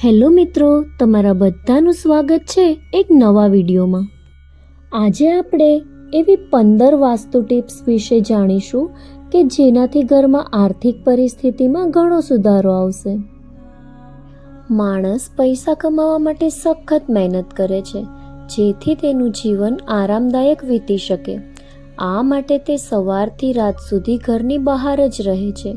Hello મિત્રો, તમારા બધાનું સ્વાગત છે એક નવા વિડીયોમાં। આજે આપણે એવી 15 વાસ્તુ ટિપ્સ વિશે જાણીશું કે જેનાથી ઘરમાં આર્થિક પરિસ્થિતિમાં ઘણો સુધારો આવશે। માણસ પૈસા કમાવા માટે સખત મહેનત કરે છે, જેથી તેનું જીવન આરામદાયક વીતી શકે। આ માટે તે સવારથી રાત સુધી ઘરની બહાર જ રહે છે।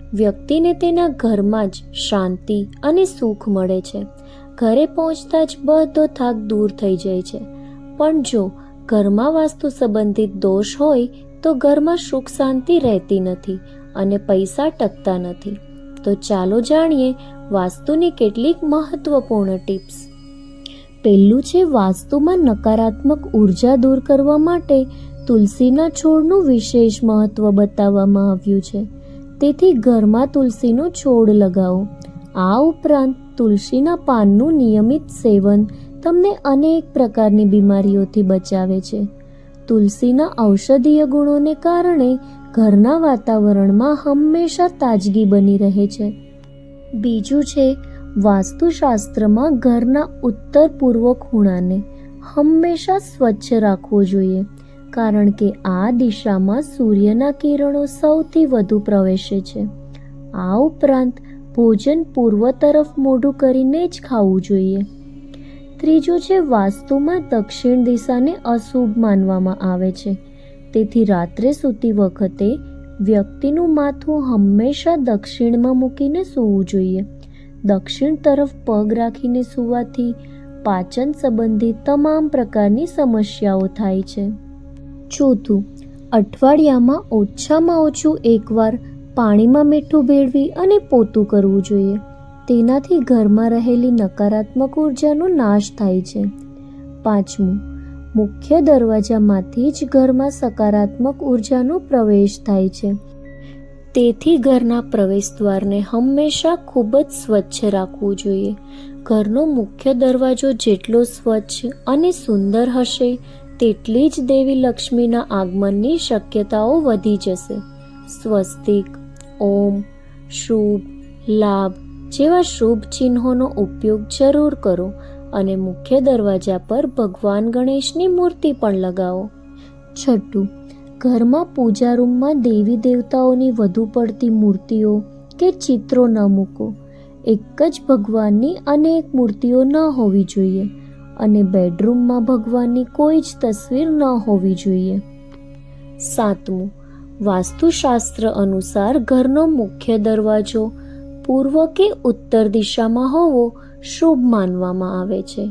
વ્યક્તિને તેના ઘરમાં જ શાંતિ અને સુખ મળે છે। ઘરે પહોંચતા જ બધો થાક દૂર થઈ જાય છે। પણ જો ઘરમાં વાસ્તુ સંબંધિત દોષ હોય તો ઘરમાં સુખ શાંતિ રહેતી નથી અને પૈસા ટકતા નથી। તો ચાલો જાણીએ વાસ્તુની કેટલીક મહત્વપૂર્ણ ટિપ્સ। પહેલું છે, વાસ્તુમાં નકારાત્મક ઉર્જા દૂર કરવા માટે તુલસીના છોડનું વિશેષ મહત્વ બતાવવામાં આવ્યું છે। તેથી ઘરમાં તુલસીનો છોડ લગાવો। આ ઉપરાંત તુલસીના પાનનું નિયમિત સેવન તમને અનેક પ્રકારની બીમારીઓથી બચાવે છે। તુલસીના ઔષધીય ગુણોને કારણે ઘરના વાતાવરણમાં હંમેશા તાજગી બની રહે છે। બીજું છે, વાસ્તુશાસ્ત્રમાં ઘરના ઉત્તર પૂર્વ ખૂણાને હંમેશા સ્વચ્છ રાખવો જોઈએ, કારણ કે આ દિશામાં સૂર્યના કિરણો સૌથી વધુ પ્રવેશે છે। આ ઉપરાંત ભોજન પૂર્વ તરફ મોઢું કરીને જ ખાવું જોઈએ। ત્રીજું છે, વાસ્તુમાં દક્ષિણ દિશાને અશુભ માનવામાં આવે છે, તેથી રાત્રે સૂતી વખતે વ્યક્તિનું માથું હંમેશા દક્ષિણમાં મૂકીને સૂવું જોઈએ। દક્ષિણ તરફ પગ રાખીને સૂવાથી પાચન સંબંધિત તમામ પ્રકારની સમસ્યાઓ થાય છે। ચોથું, અઠવાડિયામાં ઓછામાં ઓછું એકવાર પાણીમાં મીઠું ભેળવી અને પોતું કરવું જોઈએ। તેનાથી ઘરમાં રહેલી નકારાત્મક ઉર્જાનો નાશ થાય છે। પાંચમું, મુખ્ય દરવાજામાંથી જ ઘરમાં સકારાત્મક ઉર્જાનો પ્રવેશ થાય છે, તેથી ઘરના પ્રવેશદ્વારને હંમેશા ખૂબ જ સ્વચ્છ રાખવું જોઈએ। ઘરનો મુખ્ય દરવાજો જેટલો સ્વચ્છ અને સુંદર હશે તેટલી જ દેવી લક્ષ્મીના આગમનની શક્યતાઓ વધી જશે। સ્વસ્તિક, ઓમ, શુભ, લાભ જેવા શુભ ચિહ્નોનો ઉપયોગ જરૂર કરો અને મુખ્ય દરવાજા પર ભગવાન ગણેશની મૂર્તિ પણ લગાવો। છઠ્ઠું, ઘરમાં પૂજા રૂમમાં દેવી દેવતાઓની વધુ પડતી મૂર્તિઓ કે ચિત્રો ન મૂકો। એક જ ભગવાનની અનેક મૂર્તિઓ ન હોવી જોઈએ અને બેડરૂમમાં ભગવાનની કોઈ જ તસવીર ન હોવી જોઈએ। સાતમું, વાસ્તુશાસ્ત્ર અનુસાર ઘરનો મુખ્ય દરવાજો પૂર્વ કે ઉત્તર દિશામાં હોવો શુભ માનવામાં આવે છે।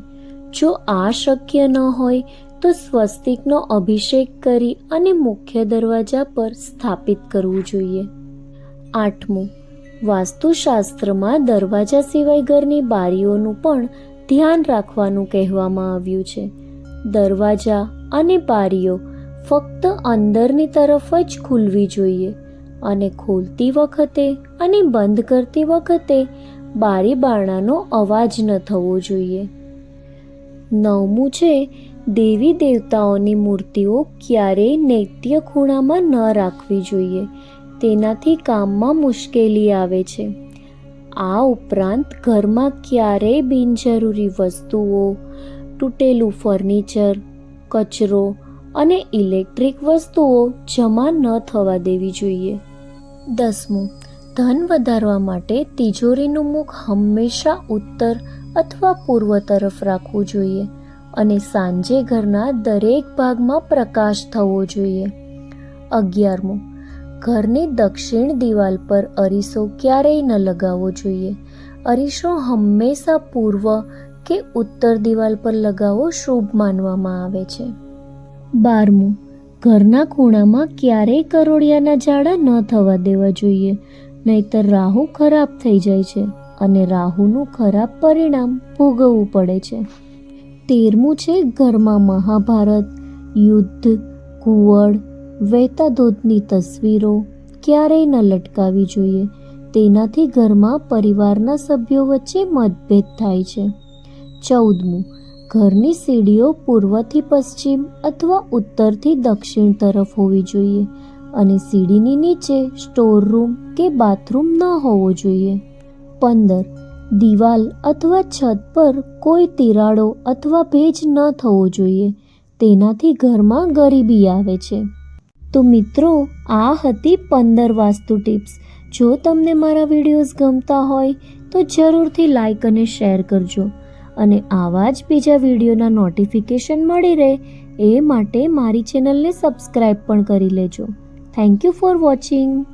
જો આ શક્ય ન હોય તો સ્વસ્તિકનો અભિષેક કરી અને મુખ્ય દરવાજા પર સ્થાપિત કરવું જોઈએ। આઠમું, વાસ્તુશાસ્ત્રમાં દરવાજા સિવાય ઘરની બારીઓનું પણ ધ્યાન રાખવાનું કહેવામાં આવ્યું છે। દરવાજા અને બારીઓ ફક્ત અંદરની તરફ જ ખુલવી જોઈએ અને ખોલતી વખતે અને બંધ કરતી વખતે બારી બારણાનો અવાજ ન થવો જોઈએ। નવમું છે, દેવી દેવતાઓની મૂર્તિઓ ક્યારેય નૈત્ય ખૂણામાં ન રાખવી જોઈએ, તેનાથી કામમાં મુશ્કેલી આવે છે। આ ઉપરાંત ઘરમાં ક્યારેય બિનજરૂરી વસ્તુઓ, તૂટેલું ફર્નિચર, કચરો અને ઇલેક્ટ્રિક વસ્તુઓ જમા ન થવા દેવી જોઈએ। 10મું, ધન વધારવા માટે તિજોરીનું મુખ હંમેશા ઉત્તર અથવા પૂર્વ તરફ રાખવું જોઈએ અને સાંજે ઘરના દરેક ભાગમાં પ્રકાશ થવો જોઈએ। 11મું, ઘરની દક્ષિણ દિવાલ પર અરીસો ક્યારેય ન લગાવવો જોઈએ। અરીસો હંમેશા પૂર્વ કે ઉત્તર દિવાલ પર લગાવવો શુભ માનવામાં આવે છે। 12મું, ઘરના ખૂણામાં ક્યારેય કરોળિયાના ઝાડા ન થવા દેવા જોઈએ, નહીતર રાહુ ખરાબ થઈ જાય છે અને રાહુનું ખરાબ પરિણામ ભોગવવું પડે છે। 13મું છે, ઘરમાં મહાભારત, યુદ્ધ, ઘુવડ, વહેતા ધોધની તસવીરો ક્યારેય ન લટકાવી જોઈએ, તેનાથી ઘરમાં પરિવારના સભ્યો વચ્ચે મતભેદ થાય છે। 14મું, ઘરની સીડીઓ પૂર્વથી પશ્ચિમ અથવા ઉત્તરથી દક્ષિણ તરફ હોવી જોઈએ અને સીડીની નીચે સ્ટોર રૂમ કે બાથરૂમ ન હોવો જોઈએ। 15, દિવાલ અથવા છત પર કોઈ તિરાડો અથવા ભેજ ન થવો જોઈએ, તેનાથી ઘરમાં ગરીબી આવે છે. તો મિત્રો, આ હતી 15 વાસ્તુ ટિપ્સ. જો તમને મારા વિડીયોઝ ગમતા હોય તો જરૂરથી લાઈક અને શેર કરજો, અને આવા જ બીજા વિડીયોના નોટિફિકેશન મળી રહે એ માટે મારી ચેનલને સબસ્ક્રાઈબ પણ કરી લેજો. Thank you for watching.